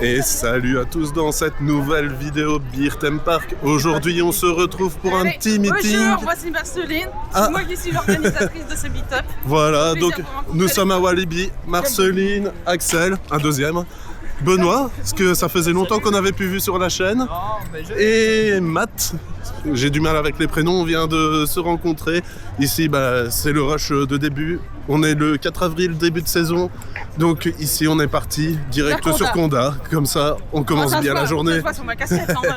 Et salut à tous dans cette nouvelle vidéo Beer Theme Park. Aujourd'hui on se retrouve pour un petit meeting. Bonjour, voici Marceline, c'est moi qui suis l'organisatrice de ce meet-up. Voilà, donc nous sommes à Walibi, Marceline, Axel, un deuxième, Benoît, parce que ça faisait longtemps qu'on avait plus vu sur la chaîne, et Matt. J'ai du mal avec les prénoms, on vient de se rencontrer. Ici, c'est le rush de début. On est le 4 avril, début de saison. Donc ici, on est parti direct sur Condat. Comme ça, on commence bien la journée. Ça se voit sur ma cassette, en vrai.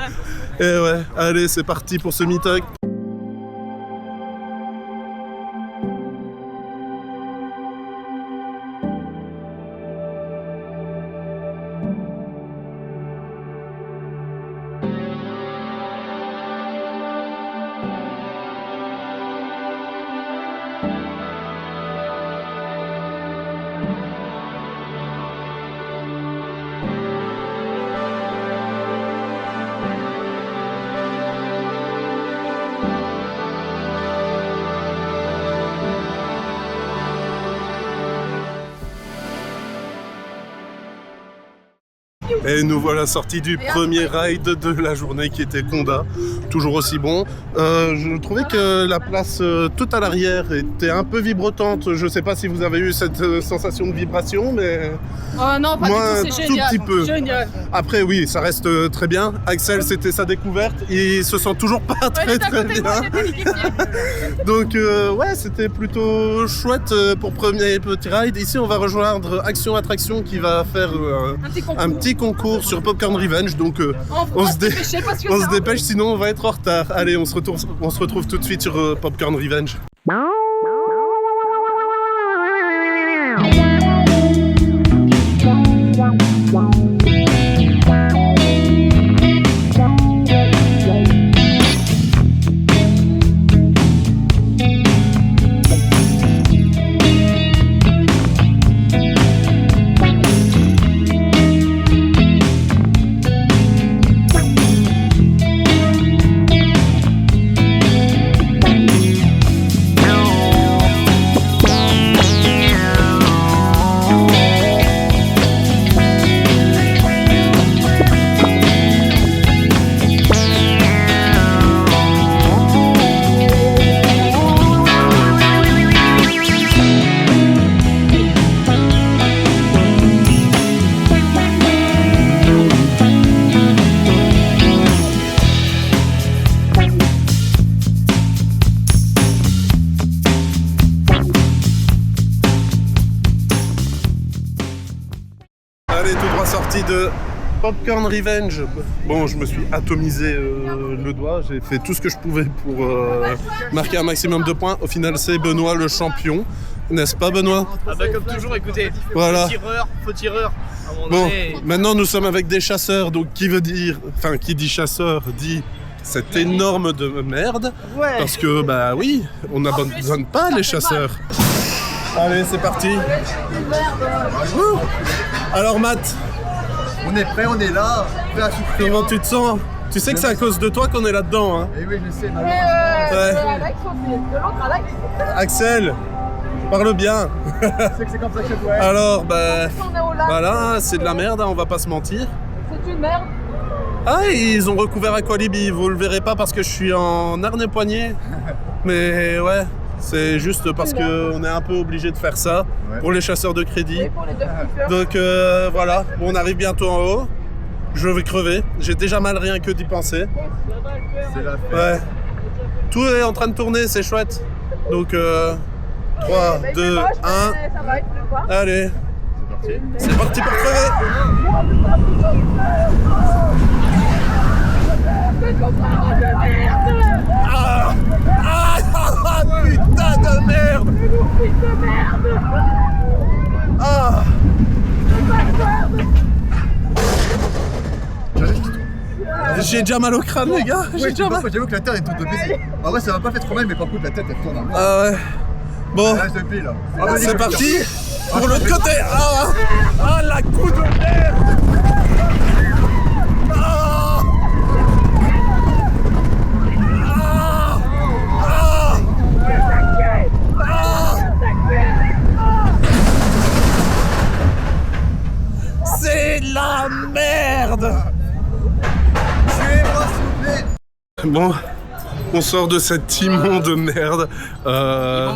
Et ouais, allez, c'est parti pour ce meet-up. Et nous voilà sortis du premier ride de la journée qui était Condat, toujours aussi bon. Je trouvais que la place tout à l'arrière était un peu vibrotante. Je ne sais pas si vous avez eu cette sensation de vibration, mais non, pas moi du tout, c'est un génial. tout petit peu. Génial. Après oui, ça reste très bien. Axel, c'était sa découverte. Il se sent toujours pas très bien. Donc ouais, c'était plutôt chouette pour premier petit ride. Ici, on va rejoindre Action Attraction qui va faire un petit concours sur Popcorn Revenge. Donc on se dépêche, sinon on va être en retard. Allez, on se retrouve tout de suite sur Popcorn Revenge. Sortie de Popcorn Revenge. Bon, je me suis atomisé le doigt, j'ai fait tout ce que je pouvais pour marquer un maximum de points. Au final, c'est Benoît le champion, n'est-ce pas Benoît? Ah bah comme toujours, écoutez, voilà. Faux tireur. Bon, maintenant nous sommes avec des chasseurs, donc qui dit chasseur dit cette énorme de merde, parce que bah oui, on n'abandonne pas les chasseurs. Allez, c'est parti. Alors Matt, on est prêt, on est là, prêt à souffrir. Comment tu te sens? Tu sais que c'est à cause de toi qu'on est là-dedans, hein? Eh oui, je sais. Axel, parle bien. C'est que c'est comme ça que je dois être. Alors, voilà, c'est de la merde, hein, on va pas se mentir. C'est une merde. Ah, ils ont recouvert Aqualibi, vous le verrez pas parce que je suis en harnais poignet. Mais ouais, c'est juste parce qu'on est un peu obligé de faire ça pour les chasseurs de crédit. Et pour les deux kiffeurs. Donc voilà, bon, on arrive bientôt en haut. Je vais crever, j'ai déjà mal rien que d'y penser. C'est la fête. Ouais. Tout est en train de tourner, c'est chouette. Donc 3, 2, 1. Allez, c'est parti pour crever. Putain de merde. Ah. J'ai déjà mal au crâne, les gars. Ouais, j'avoue que la terre est toute de baiser. En vrai, ça va pas fait trop mal, mais par contre, la tête elle tourne. Ah ouais. Bon, Là, je te plie, là. c'est parti. Pour l'autre côté. Ah, la coup de merde. Ah. la merde. Tuez-moi, s'il vous plaît. Bon, on sort de cet immonde merde.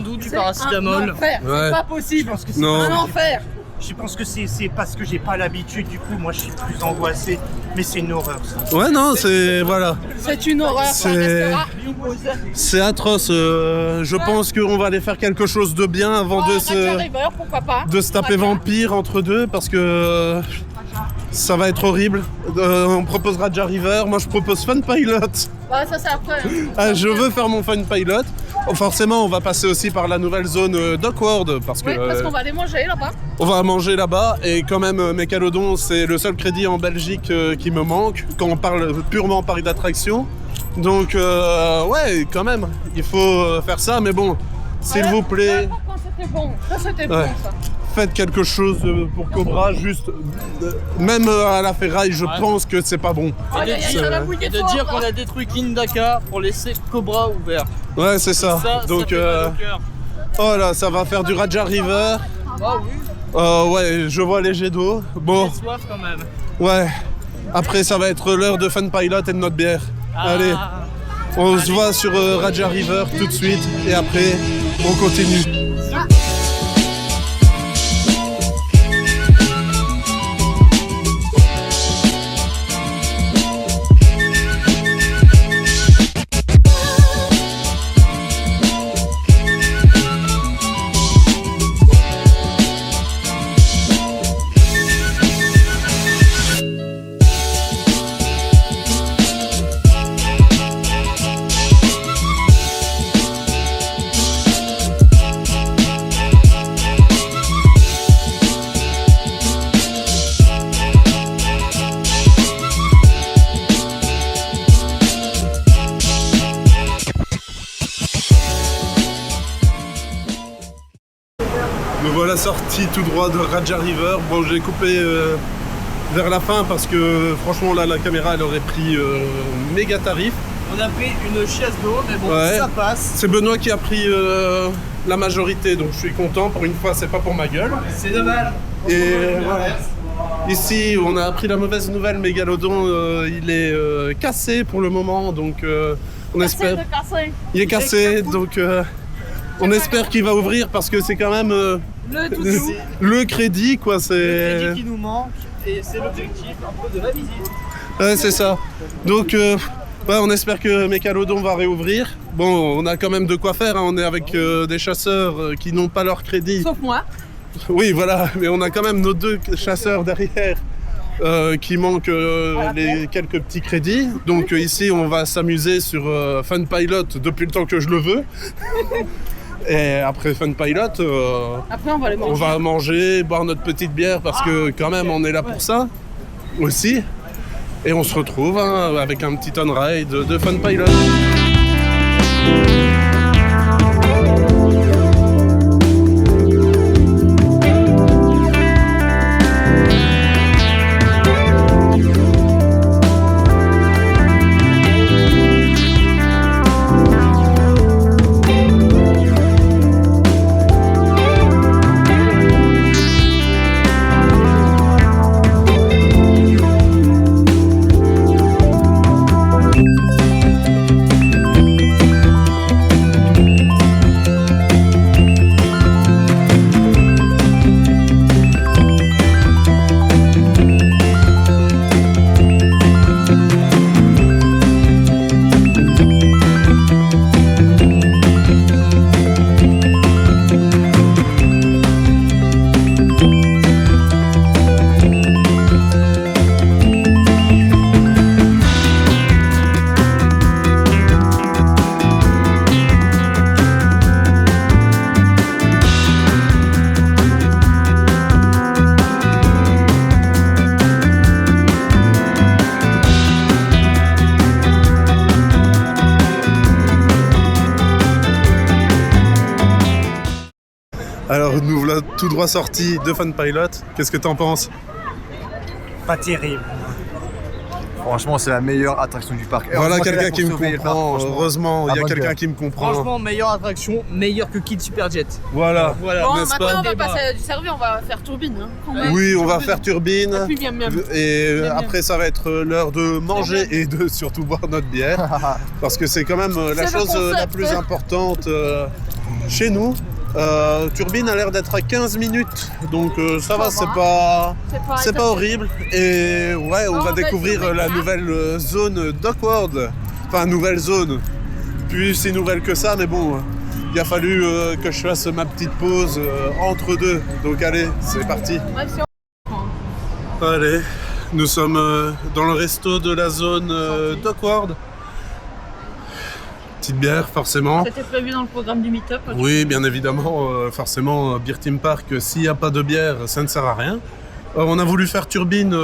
D'où du paracétamol. Enfer, Ouais. c'est pas possible. Non. Un enfer. Je pense que c'est parce que j'ai pas l'habitude, du coup moi je suis plus angoissé, mais c'est une horreur ça. Ouais, non, c'est... Voilà. C'est une horreur. Ça C'est- restera. C'est atroce. Je pense qu'on va aller faire quelque chose de bien avant de Pourquoi pas. de se taper vampire entre deux parce que ça va être horrible. On propose Raja River, moi je propose Fun Pilot. Ouais, ça c'est après. Hein. Ah, je veux faire mon Fun Pilot. Oh, forcément, on va passer aussi par la nouvelle zone Dockworld parce que Oui, parce qu'on va aller manger là-bas. on va manger là-bas et quand même Mécalodon, c'est le seul crédit en Belgique qui me manque quand on parle purement parc d'attraction. Donc ouais, quand même, il faut faire ça, mais bon, s'il vous plaît, Quand c'était bon. Ça c'était Ouais. bon ça. faites quelque chose pour Cobra, juste même à la ferraille, je pense que c'est pas bon. Oh, y a c'est- ça va bouillir Et de fort, dire là. qu'on a détruit Kindaka pour laisser Cobra ouvert. Ouais, c'est ça. Donc fait mal au cœur. oh là, ça va faire du Raja River. Ah oui, Ouais, je vois les jets d'eau. Bon, j'ai soif quand même. ouais. Après, ça va être l'heure de Fun Pilot et de notre bière. Allez, on se voit sur Raja River tout de suite et après, on continue. Me voilà sorti tout droit de Raja River. Bon, j'ai coupé vers la fin parce que franchement là la caméra elle aurait pris méga tarif. On a pris une chiasse d'eau, mais bon, Ouais. ça passe. C'est Benoît qui a pris la majorité, donc je suis content. Pour une fois, c'est pas pour ma gueule. C'est dommage. Et voilà. Ici, on a appris la mauvaise nouvelle. Mégalodon, il est cassé pour le moment, donc on espère. C'est de casser. Il est cassé, donc on espère qu'il va ouvrir parce que c'est quand même Le toutou. le crédit, quoi. C'est le C'est crédit qui nous manque et c'est l'objectif un peu de la visite. ouais, c'est ça. Donc ouais, on espère que Mégalodon va réouvrir. Bon, on a quand même de quoi faire. Hein. On est avec des chasseurs qui n'ont pas leur crédit. Sauf moi. Oui, voilà, mais on a quand même nos deux chasseurs derrière qui manquent les quelques petits crédits. Donc ici, on va s'amuser sur Fun Pilot depuis le temps que je le veux. Et après Fun Pilot, Après on va aller manger. on va manger, boire notre petite bière parce que quand même, on est là pour ça aussi. Et on se retrouve hein, avec un petit on-ride de Fun Pilot. Alors nous voilà tout droit sortis de Fun Pilot. Qu'est-ce que t'en penses? Pas terrible. Franchement, c'est la meilleure attraction du parc. Et Voilà heureusement quelqu'un qu'elle est qui me pour surveiller le parc, comprend. franchement. Heureusement, il y a Ah, bonne quelqu'un gueule. qui me comprend. Franchement, meilleure attraction, meilleure que Kid Superjet. Voilà. Voilà. Bon, n'est-ce maintenant pas on va Débat. passer du service, on va faire turbine. Hein, quand même. Oui, on va faire turbine. Et puis bien, bien. Et Bien, bien. après, ça va être l'heure de manger Bien, et de surtout boire notre bière. Parce que c'est quand même la C'est le chose la concept. plus importante chez nous. Turbine a l'air d'être à 15 minutes. Donc ça va, c'est pas horrible. Et ouais, on Oh, va on va découvrir sur la Mecca. nouvelle zone Dockworld. Enfin, nouvelle zone. Plus si nouvelle que ça, mais bon, il a fallu que je fasse ma petite pause entre deux. Donc allez, c'est parti. Bref, si on- Allez, nous sommes dans le resto de la zone Dockworld. Petite bière, forcément. C'était prévu dans le programme du meet-up. Oui, bien évidemment, forcément, Beer Team Park, s'il n'y a pas de bière, ça ne sert à rien. On a voulu faire turbine,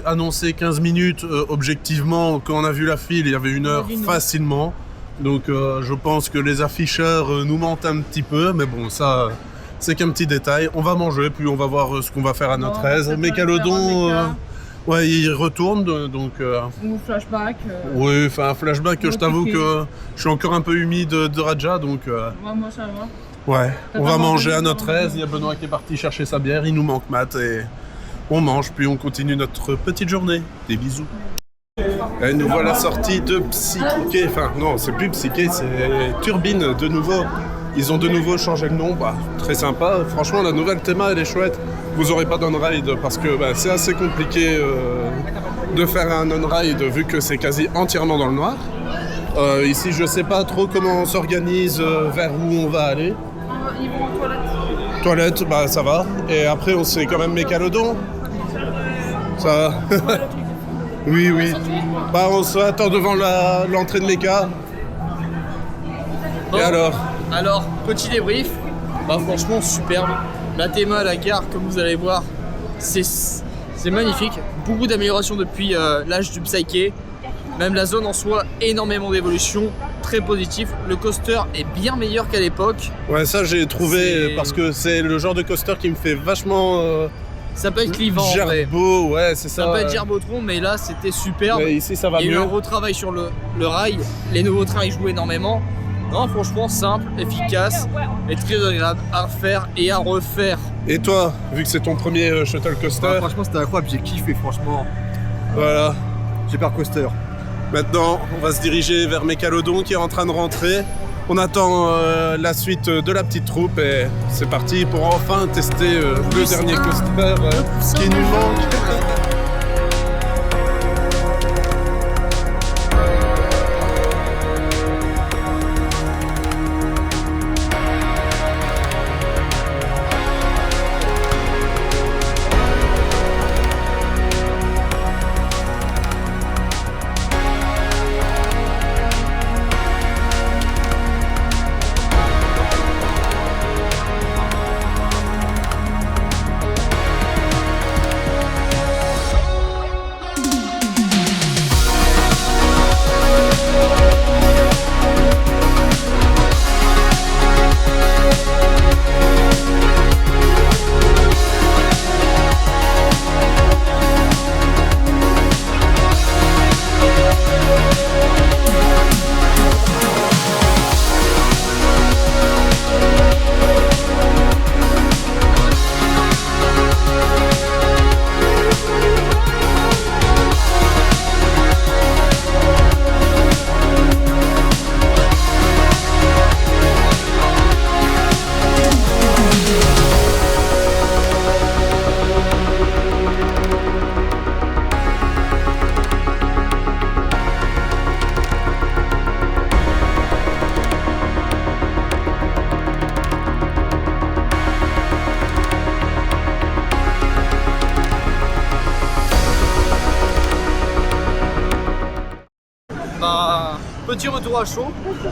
annoncer 15 minutes. Objectivement, quand on a vu la file, il y avait 1 heure facilement. Donc je pense que les afficheurs nous mentent un petit peu, mais bon, ça, c'est qu'un petit détail. On va manger, puis on va voir ce qu'on va faire à notre aise. Mégalodon, ouais, il retourne, donc... Ou flashback. Oui, enfin, un flashback, je t'avoue ok. que je suis encore un peu humide de Raja, donc... Moi, ça va. Ouais, T'as on pas va mangé manger à non notre aise. Il y a Benoît qui est parti chercher sa bière, il nous manque Matt et on mange, puis on continue notre petite journée. Des bisous. Et nous voilà sortis de Psyché. Enfin, non, c'est plus Psyché, c'est Turbine de nouveau. Ils ont de nouveau changé le nom. Bah, très sympa. Franchement, la nouvelle théma, elle est chouette. Vous aurez pas d'on-ride parce que bah, c'est assez compliqué de faire un on-ride vu que c'est quasi entièrement dans le noir. Ici, je sais pas trop comment on s'organise, vers où on va aller. Ils vont aux toilettes. Toilette, bah ça va. Et après, on sait quand même Mégalodon. Ça va. Oui, oui. Bah, on se attend devant l'entrée de Méca. Bon. Et alors? Alors, petit débrief. Bah franchement, superbe. La théma, la gare, comme vous allez voir, c'est magnifique. Beaucoup d'améliorations depuis l'âge du Psyché. Même la zone en soi, énormément d'évolution, très positif. Le coaster est bien meilleur qu'à l'époque. Ouais, ça j'ai trouvé C'est- parce que c'est le genre de coaster qui me fait vachement Ça peut être clivant en vrai. gerbeau, ouais, c'est ça. Ça peut être gerbotron, mais là c'était superbe. Mais ici ça va Il y a eu mieux. un gros travail sur le rail. Les nouveaux trains ils jouent énormément. Non, franchement, simple, efficace et très agréable à faire et à refaire. Et toi, vu que c'est ton premier shuttle coaster, Ouais, franchement, c'était incroyable, j'ai kiffé, franchement. voilà. Super coaster. Maintenant, on va se diriger vers Mégalodon qui est en train de rentrer. On attend la suite de la petite troupe et c'est parti pour enfin tester le dernier coaster qui nous manque. Bah, petit retour à chaud.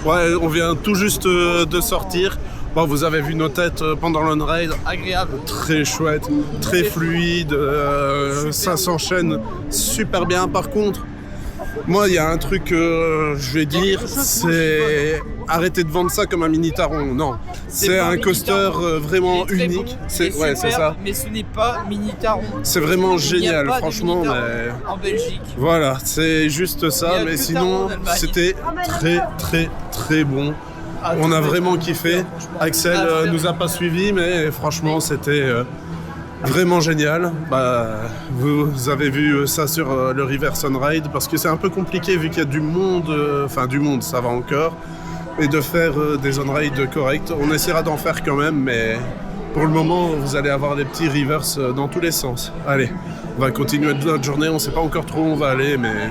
Ouais, on vient tout juste de sortir. Bon, vous avez vu nos têtes pendant l'on-ride. Agréable. Très chouette, très fluide, ça s'enchaîne super bien. Par contre, moi, il y a un truc que je vais dire, c'est arrêtez de vendre ça comme un mini Taron. Non, c'est pas un mini coaster Taron. vraiment Il est très unique. bon, C'est il est ouais, c'est super, ça. Mais ce n'est pas mini Taron. C'est vraiment Il n'y a génial, pas de franchement. mini Taron Mais... en Belgique. Voilà, c'est juste Il y ça. a Mais que sinon, Taron en Allemagne. c'était très très très bon. Ah, On a tout vraiment fait. kiffé. Franchement. Axel À faire. nous a pas suivis, mais franchement, c'était vraiment génial. Bah, vous avez vu ça sur le River Sunride, parce que c'est un peu compliqué vu qu'il y a du monde, enfin du monde, ça va encore, et de faire des on-ride corrects. On essaiera d'en faire quand même, mais pour le moment, vous allez avoir des petits rivers dans tous les sens. Allez, on va continuer notre journée. On sait pas encore trop où on va aller, mais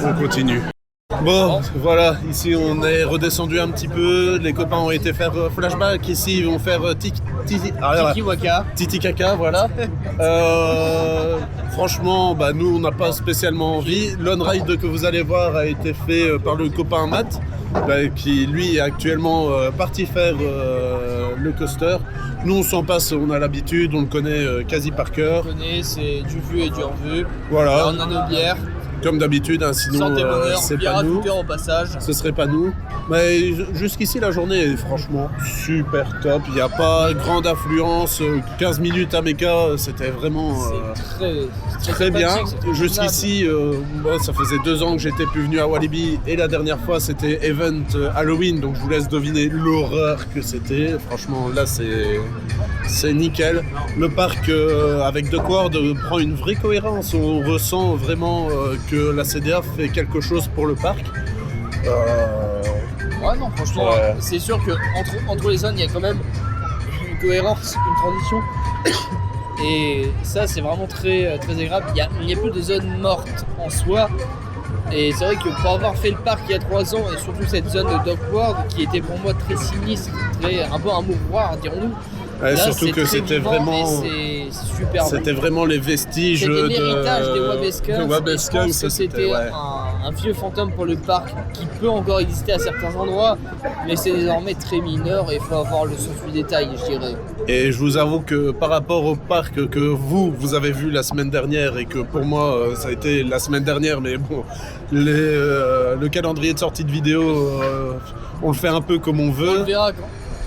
on continue. Bon, voilà, ici on est redescendu un petit peu, les copains ont été faire flashback, ici ils vont faire Tiki Waka. Titi Kaka, voilà. Franchement, bah, nous on n'a pas spécialement envie. L'on-ride que vous allez voir a été fait par le copain Matt, bah, qui lui est actuellement parti faire le coaster. Nous on s'en passe, on a l'habitude, on le connaît quasi par cœur. On connaît, c'est du vu et du revu. Voilà, On a nos bières. comme d'habitude, hein, sinon Santé bonheur, c'est bière pas à nous. toute heure au passage. Ce serait pas nous. Mais jusqu'ici, la journée est franchement super top. Il n'y a pas grande affluence. 15 minutes à Mecca, c'était vraiment C'est très bien. sympathique, c'est Jusqu'ici, bon, ça faisait 2 ans que j'étais plus venu à Walibi. Et la dernière fois, c'était Event Halloween. Donc je vous laisse deviner l'horreur que c'était. Franchement, là, c'est nickel. Le parc avec The Quad prend une vraie cohérence. On ressent vraiment que la CDA fait quelque chose pour le parc. Ouais, non, franchement, Ouais. c'est sûr que entre les zones, il y a quand même une cohérence, une transition. Et ça, c'est vraiment très, très agréable. Il n'y a plus de zone morte en soi. Et c'est vrai que pour avoir fait le parc il y a 3 ans, et surtout cette zone de Dock World, qui était pour moi très sinistre, un peu un mouroir, dirons-nous. Ouais, Là, surtout c'est que très c'était vivant vraiment... et c'est super beau. C'était vraiment les vestiges C'était l'héritage des Wabeskunks, de et je Wabeskunks, pense que c'était ouais. un vieux fantôme pour le parc qui peut encore exister à certains endroits, mais c'est désormais très mineur et il faut avoir le sens du détail, je dirais. Et je vous avoue que par rapport au parc que vous avez vu la semaine dernière, et que pour moi ça a été la semaine dernière, mais bon, le calendrier de sortie de vidéo, on le fait un peu comme on On veut. le verra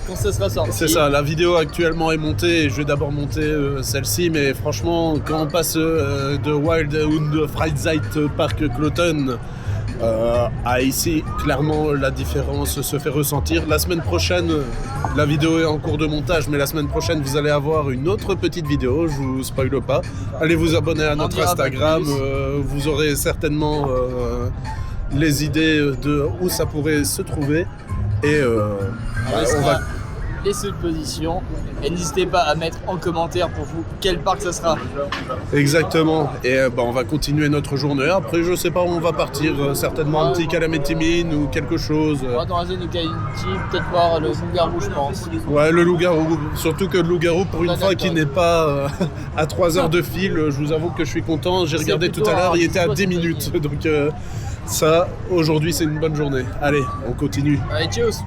quand ça sera sorti. C'est ça, la vidéo actuellement est montée et je vais d'abord monter celle-ci, mais franchement, quand on passe de Wild und Freizeitpark Kloten à ici, clairement la différence se fait ressentir. La semaine prochaine, la vidéo est en cours de montage, mais la semaine prochaine, vous allez avoir une autre petite vidéo, je vous spoil pas. Allez vous abonner à notre dira pas Instagram, plus. vous aurez certainement les idées de où ça pourrait se trouver. Et on va... les suppositions et n'hésitez pas à mettre en commentaire pour vous quel parc ça sera. Exactement, et on va continuer notre journée. Après, je sais pas où on va partir, certainement un petit Calamity Mine ou quelque chose. On va dans la zone de Calamity, peut-être voir le loup-garou, je pense. Ouais, le loup-garou, surtout que le loup-garou, pour une Ouais, fois, qui d'accord. n'est pas à 3 heures de fil, je vous avoue que je suis content. J'ai C'est regardé tout plutôt à l'heure, il était à un 10 minutes, sympathique. donc ça, aujourd'hui, c'est une bonne journée. Allez, on continue. Allez, tchuss.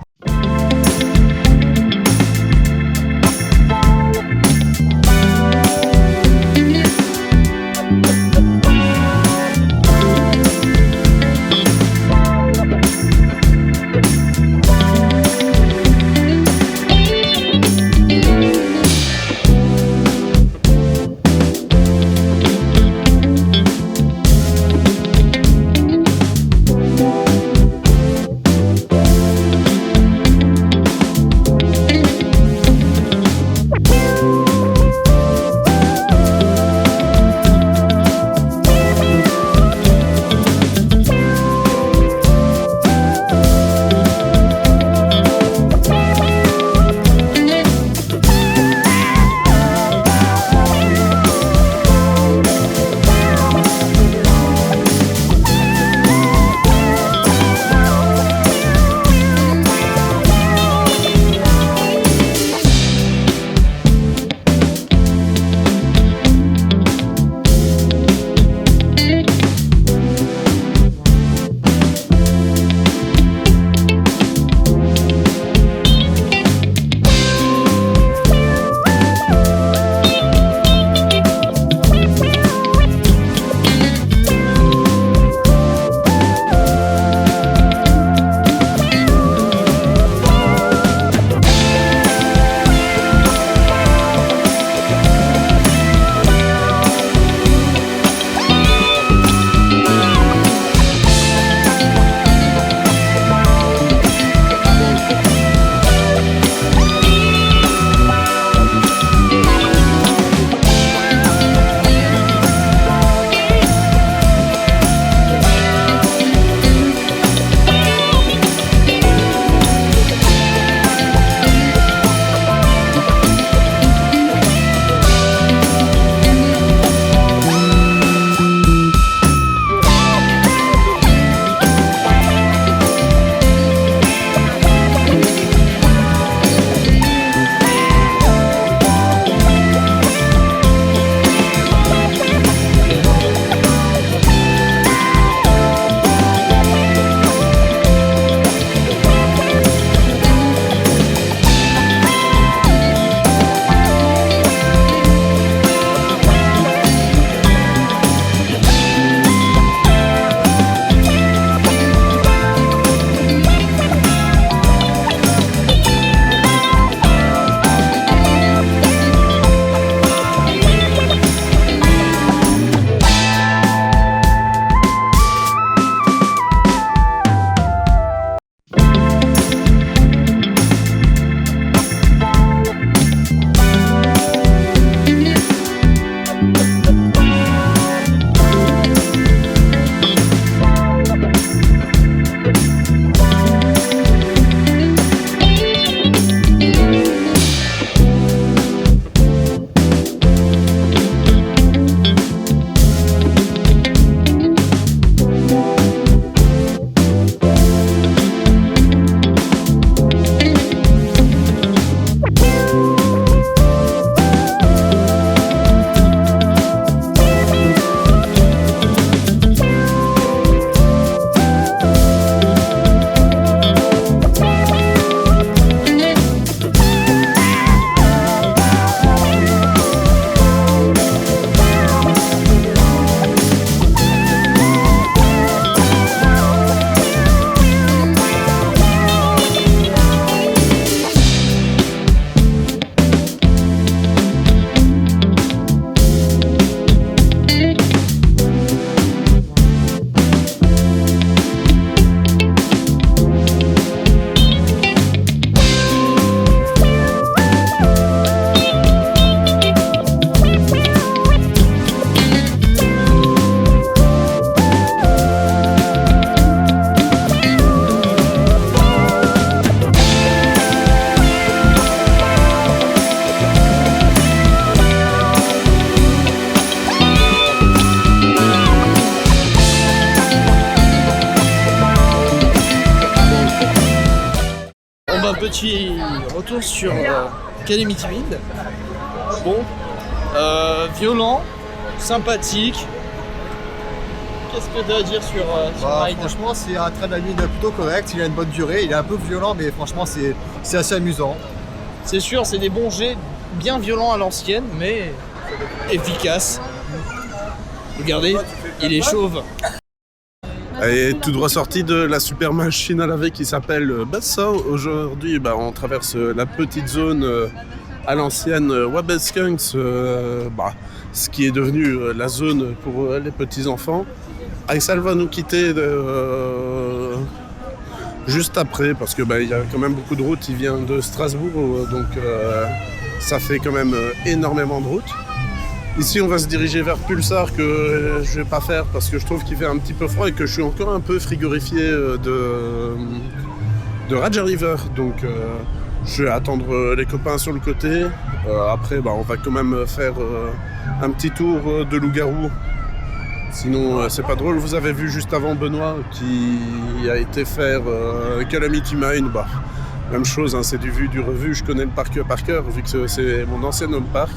petit retour sur Calamity Bind. Bon, violent, sympathique. Qu'est-ce que tu as à dire sur Ride? Franchement, c'est un train de la mine plutôt correct. Il a une bonne durée. Il est un peu violent, mais franchement, c'est assez amusant. C'est sûr, c'est des bons jets bien violents à l'ancienne, mais efficaces. Regardez, il est chauve. Et tout droit sorti de la super machine à laver qui s'appelle Buzzsaw. Aujourd'hui, on traverse la petite zone à l'ancienne Wabeskunks, ce qui est devenu la zone pour les petits-enfants. Axel va nous quitter juste après parce que il y a quand même beaucoup de routes. Il vient de Strasbourg, donc ça fait quand même énormément de routes. Ici, on va se diriger vers Pulsar que je vais pas faire parce que je trouve qu'il fait un petit peu froid et que je suis encore un peu frigorifié de Raja River. Donc, je vais attendre les copains sur le côté. Après, on va quand même faire un petit tour de loup-garou. Sinon, c'est pas drôle. Vous avez vu juste avant Benoît qui a été faire Calamity Mine. Même chose, c'est du vu, du revu. Je connais le parc par cœur vu que c'est mon ancien home park.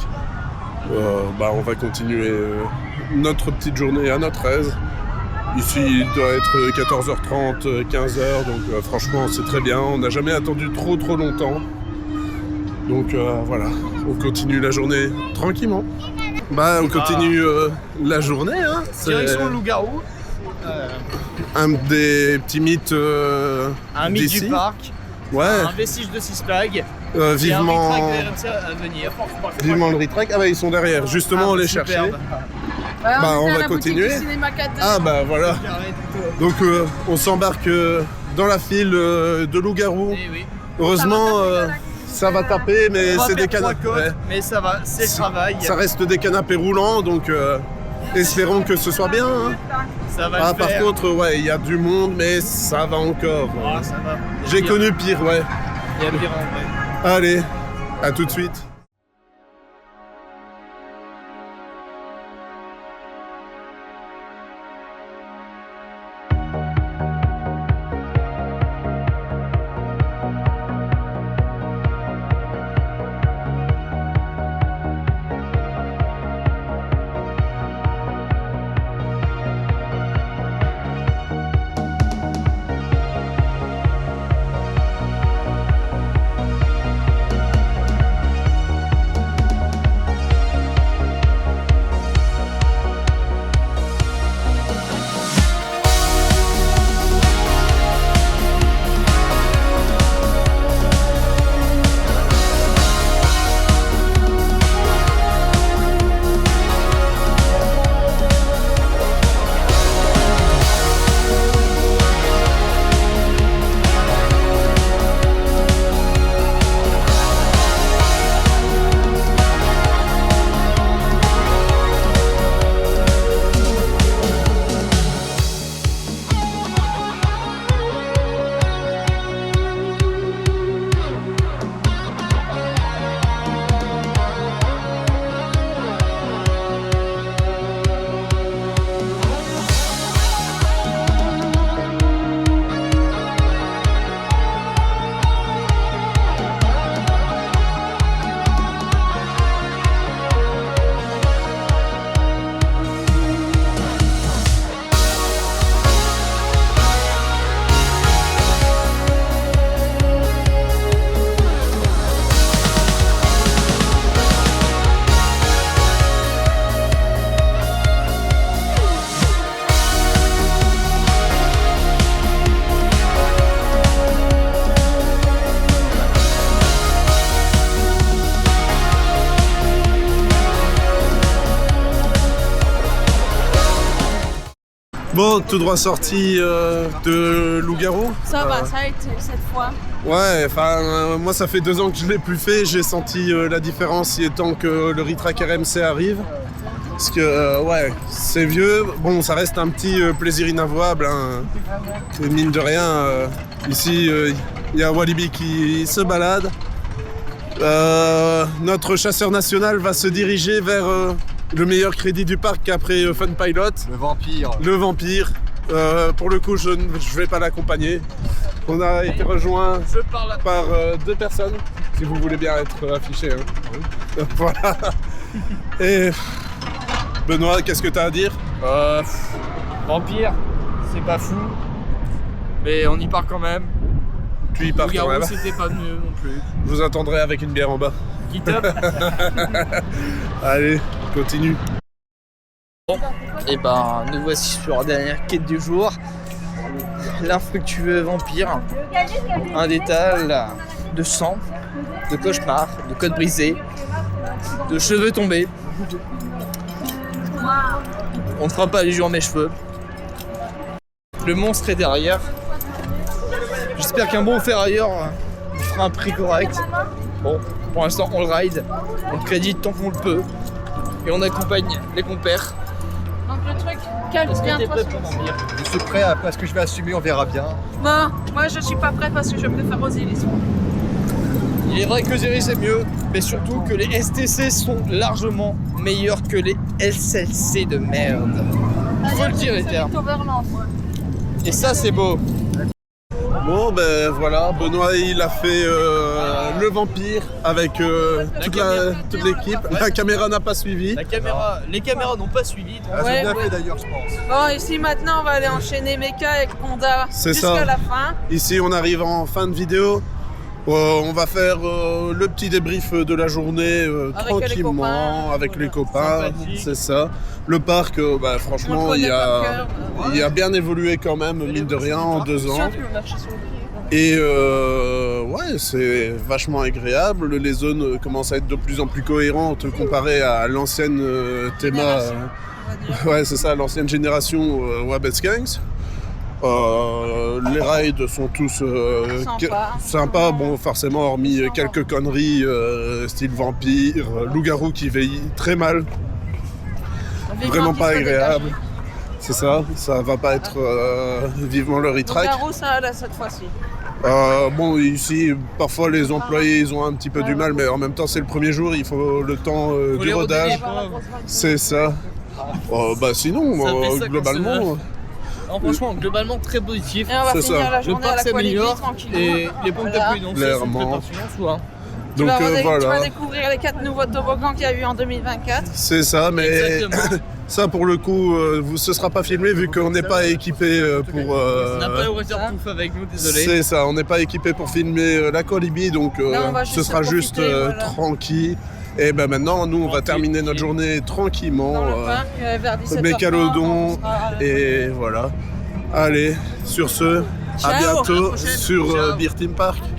On va continuer notre petite journée à notre aise. Ici, il doit être 14h30, 15h, donc franchement, c'est très bien. On n'a jamais attendu trop longtemps. Donc voilà, on continue la journée tranquillement. On continue la journée. Direction loup-garou. Un des petits mythes Un mythe d'ici. du parc. Ouais. Un vestige de Six Flags. Vivement... Et un retrack de RMC à venir. Vivement le retrack. Ils sont derrière. Justement, on les cherchait. On va continuer. Voilà. Donc on s'embarque dans la file de loup-garou. Oui. Heureusement, ça va taper, mais c'est des canapés. Ouais. Mais ça va, c'est le travail. Ça reste des canapés roulants, donc espérons que ce soit bien. Ça va le Par faire. contre, il y a du monde, mais ça va encore. Ça va. J'ai connu pire, ouais. Il y a pire en vrai. Allez, à tout de suite. Bon, tout droit sorti de loup-garou. Ça va, ça a été cette fois. Ouais, moi ça fait 2 ans que je l'ai plus fait, j'ai senti la différence étant que le retrack RMC arrive. Parce que c'est vieux, bon ça reste un petit plaisir inavouable, Et mine de rien, ici il y a Walibi qui se balade. Notre chasseur national va se diriger vers le meilleur crédit du parc après Fun Pilot. Le vampire. Le vampire. Pour le coup, je ne vais pas l'accompagner. On a été rejoint Je parle. par 2 personnes, si vous voulez bien être affiché. Hein. Voilà. Et Benoît, qu'est-ce que tu as à dire? Vampire, c'est pas fou. Mais on y part quand même. Tu y pars quand Loup-garou, même. c'était pas mieux non plus. Je vous attendrai avec une bière en bas. Quitte up. Allez, continue. Bon, et ben nous voici sur la dernière quête du jour. L'infructueux vampire. Un détal de sang, de cauchemar, de côtes brisées, de cheveux tombés. On ne fera pas allusion à mes cheveux. Le monstre est derrière. J'espère qu'un bon ferrailleur fera un prix correct. Bon, pour l'instant on le ride, on le crédite tant qu'on le peut. Et on accompagne les compères. Donc le truc, calme Est-ce que bien t'es toi. prêt pour vampire? Je suis prêt à ce que je vais assumer, on verra bien. Non, moi je suis pas prête parce que je préfère Osiris. Il est vrai que Osiris c'est mieux, mais surtout que les STC sont largement meilleurs que les SLC de merde. Faut le dire les termes. Et ça c'est beau. Bon ben voilà, Benoît il a fait le vampire avec toute l'équipe. La caméra n'a pas suivi. Les caméras n'ont pas suivi. donc- Ah, Ouais, c'est bien ouais. fait d'ailleurs, je pense. Bon, ici maintenant on va aller enchaîner Mecha et Honda C'est jusqu'à ça. la fin. Ici on arrive en fin de vidéo. On va faire le petit débrief de la journée Avec les tranquillement copains. avec les copains, Sympathique. c'est ça. Le parc, bah, On franchement, le il connaît par a, cœur. il a bien évolué quand même, mine de rien, en 2 ans. Et Et ouais, c'est vachement agréable. Les zones commencent à être de plus en plus cohérentes comparées à l'ancienne Théma. Ouais, c'est ça, l'ancienne génération Wabetskanks. Les rides sont tous sympas, bon forcément hormis quelques conneries style vampire, loup-garou qui veille très mal, vraiment pas agréable. C'est ça va pas être vivement le retrack. Loup-garou, ça là cette fois-ci. Bon ici parfois les employés ils ont un petit peu du mal, mais en même temps c'est le premier jour, il faut le temps Faut du les rodage. redonner, quoi. C'est ça. Bah sinon Ça fait ça qu'on globalement. Non, franchement, globalement très positif. Et on va C'est finir ça. la Le journée à parc la Qualibi s'améliore tranquillement. et les pompes Voilà. d'appui, donc ça, c'est une Clairement. préparation en soi. Tu vas, tu voilà. vas découvrir les 4 nouveaux toboggans qu'il y a eu en 2024. C'est ça, mais Exactement. ça pour le coup, ce sera pas filmé vu qu'on n'est pas équipé pour. On n'a pas le waterproof avec nous, désolé. C'est ça, on n'est pas équipé pour filmer la Colibi, donc Là, on va ce juste sera profiter, juste voilà. tranquille. Et ben maintenant, nous, on va terminer notre journée tranquillement. Dans le parc, vers 17h30. Mécalodon, on sera- et voilà. Allez, sur ce, à Ciao, à la bientôt prochaine. sur Ciao. Beer Team Park.